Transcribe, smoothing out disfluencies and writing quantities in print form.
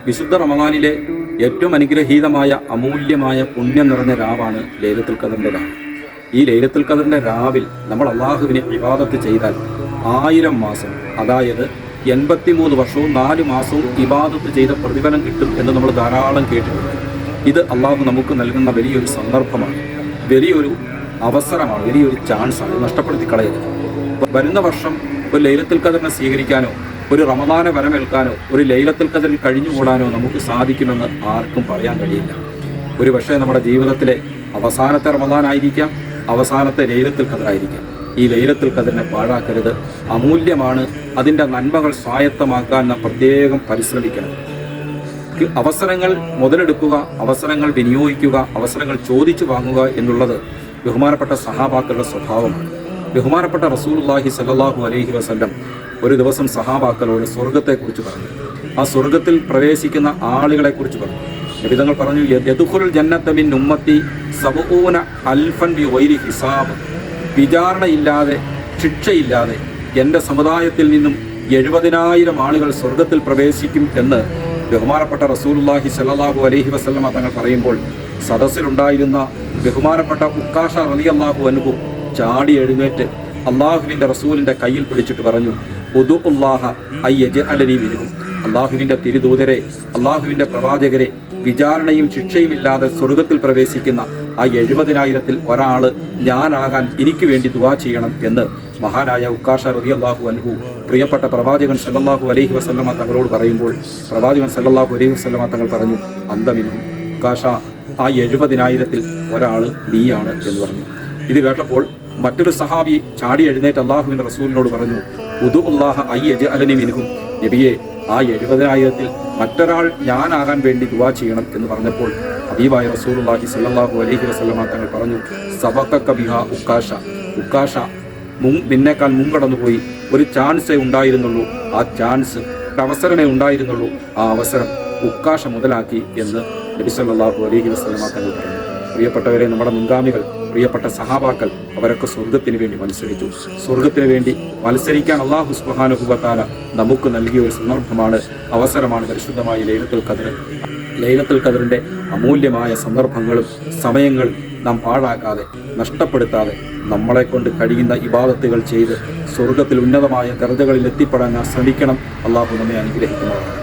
വിശുദ്ധ റമദാനിലെ ഏറ്റവും അനുഗ്രഹീതമായ അമൂല്യമായ പുണ്യം നിറഞ്ഞ രാവാണ് ലൈലത്തുൽ ഖദറിന്റെ രാവ്. ഈ ലൈലത്തുൽ ഖദറിന്റെ രാവിൽ നമ്മൾ അള്ളാഹുവിനെ ഇബാദത്ത് ചെയ്താൽ 1000 മാസം, അതായത് 83 വർഷവും 4 മാസവും ഇബാദത്ത് ചെയ്ത പ്രതിഫലം കിട്ടും എന്ന് നമ്മൾ ധാരാളം കേട്ടിട്ടുണ്ട്. ഇത് അള്ളാഹു നമുക്ക് നൽകുന്ന വലിയൊരു സന്ദർഭമാണ്, വലിയൊരു അവസരമാണ്, വലിയൊരു ചാൻസാണ്. നഷ്ടപ്പെടുത്തി കളയരുത്. വരുന്ന വർഷം ഒരു ലൈലത്തുൽ ഖദറിനെ സ്വീകരിക്കാനോ ഒരു റമദാനെ വരമേൽക്കാനോ ഒരു ലൈലത്തുൽ ഖദറിൽ കഴിഞ്ഞുകൂടാനോ നമുക്ക് സാധിക്കുമെന്ന് ആർക്കും പറയാൻ കഴിയില്ല. ഒരു പക്ഷേ നമ്മുടെ ജീവിതത്തിലെ അവസാനത്തെ റമദാനായിരിക്കാം, അവസാനത്തെ ലൈലത്തുൽ ഖദറായിരിക്കാം. ഈ ലൈലത്തുൽ ഖദറിനെ പാഴാക്കരുത്, അമൂല്യമാണ്. അതിൻ്റെ നന്മകൾ സ്വായത്തമാക്കാൻ നാം പ്രത്യേകം പരിശ്രമിക്കണം. അവസരങ്ങൾ മുതലെടുക്കുക, അവസരങ്ങൾ വിനിയോഗിക്കുക, അവസരങ്ങൾ ചോദിച്ചു വാങ്ങുക എന്നുള്ളത് ബഹുമാനപ്പെട്ട സഹാബാക്കളുടെ സ്വഭാവമാണ്. ബഹുമാനപ്പെട്ട റസൂലുള്ളാഹി സ്വല്ലല്ലാഹു അലൈഹി വസല്ലം ഒരു ദിവസം സഹാബാക്കളോട് സ്വർഗത്തെക്കുറിച്ച് പറഞ്ഞു. ആ സ്വർഗത്തിൽ പ്രവേശിക്കുന്ന ആളുകളെക്കുറിച്ച് പറഞ്ഞു. നബി തങ്ങൾ പറഞ്ഞു, യദ്ഖുലുൽ ജന്നത മിൻ ഉമ്മത്തി 70 അൽഫൻ ബിഗൈരി ഹിസാബ്. വിചാരണയില്ലാതെ, ശിക്ഷയില്ലാതെ എൻ്റെ സമുദായത്തിൽ നിന്നും 70,000 ആളുകൾ സ്വർഗത്തിൽ പ്രവേശിക്കും എന്ന് ബഹുമാനപ്പെട്ട റസൂലുള്ളാഹി സ്വല്ലല്ലാഹു അലൈഹി വസല്ലം തങ്ങൾ പറയുമ്പോൾ സദസ്സിലുണ്ടായിരുന്ന ബഹുമാനപ്പെട്ട ഉക്കാഷ റളിയല്ലാഹു അൻഹു ചാടി എഴുന്നേറ്റ് അള്ളാഹുവിൻ്റെ റസൂലിൻ്റെ കയ്യിൽ പിടിച്ചിട്ട് പറഞ്ഞു, ഉദുഉല്ലാഹ അയ്യജ്അലനി മിൻഹും. അള്ളാഹുവിൻ്റെ തിരുദൂതരെ, അള്ളാഹുവിൻ്റെ പ്രവാചകരെ, വിചാരണയും ശിക്ഷയും ഇല്ലാതെ സ്വർഗത്തിൽ പ്രവേശിക്കുന്ന ആ 70,000-ൽ ഒരാൾ ഞാനാകാൻ എനിക്ക് വേണ്ടി ദുആ ചെയ്യണം എന്ന് മഹാനായ ഉക്കാഷ റളിയല്ലാഹു അൻഹു പ്രിയപ്പെട്ട പ്രവാചകൻ സല്ലല്ലാഹു അലൈഹി വസല്ലമ തങ്ങളോട് പറയുമ്പോൾ പ്രവാചകൻ സല്ലല്ലാഹു അലൈഹി വസല്ലമ തങ്ങൾ പറഞ്ഞു, അന്തമിനും ഉക്കാഷ, ആ 70,000-ൽ ഒരാൾ നീയാണ് എന്ന് പറഞ്ഞു. ഇത് കേട്ടപ്പോൾ മറ്റൊരു സഹാബി ചാടി എഴുന്നേറ്റ് അള്ളാഹുവിൻ്റെ റസൂലിനോട് പറഞ്ഞു, ഉദുഉല്ലാഹ അയ്യജ്അലനി മിൻഹും. നബിയെ, ആ 70,000-ൽ മറ്റൊരാൾ ഞാനാകാൻ വേണ്ടി ദുആ ചെയ്യണം എന്ന് പറഞ്ഞപ്പോൾ ഹബീബായ റസൂലുള്ളാഹി സ്വല്ലല്ലാഹു അലൈഹി വസല്ലമ തങ്ങൾ പറഞ്ഞു, സബഖക ബിഹാ ഉക്കാഷ. ഉക്കാഷ, നിന്നേക്കാൾ മുൻകടന്നുപോയി. ഒരു ചാൻസേ ഉണ്ടായിരുന്നുള്ളൂ, ആ ചാൻസ്, അവസരമേ ഉണ്ടായിരുന്നുള്ളൂ, ആ അവസരം ഉക്കാഷ മുതലാക്കി എന്ന് നബി സല്ലല്ലാഹു അലൈഹി വസല്ലമ തങ്ങൾ പറഞ്ഞു. പ്രിയപ്പെട്ടവരെ, നമ്മുടെ മുൻഗാമികൾ, പ്രിയപ്പെട്ട സഹാബാക്കൾ, അവരൊക്കെ സ്വർഗത്തിന് വേണ്ടി മത്സരിച്ചു. സ്വർഗത്തിന് വേണ്ടി മത്സരിക്കാൻ അല്ലാഹു സുബ്ഹാനഹു വ തആല നമുക്ക് നൽകിയ ഒരു സന്ദർഭമാണ്, അവസരമാണ് പരിശുദ്ധമായ ലൈലത്തുൽ ഖദർ. ലൈലത്തുൽ ഖദറിൻ്റെ അമൂല്യമായ സന്ദർഭങ്ങളും സമയങ്ങൾ നാം പാഴാക്കാതെ, നഷ്ടപ്പെടുത്താതെ നമ്മളെ കൊണ്ട് കഴിയുന്ന ഇബാദത്തുകൾ ചെയ്ത് സ്വർഗത്തിൽ ഉന്നതമായ ദർജകളിൽ എത്തിപ്പെടാൻ ശ്രമിക്കണം. അല്ലാഹു നമ്മെ അനുഗ്രഹിക്കുന്നതാണ്.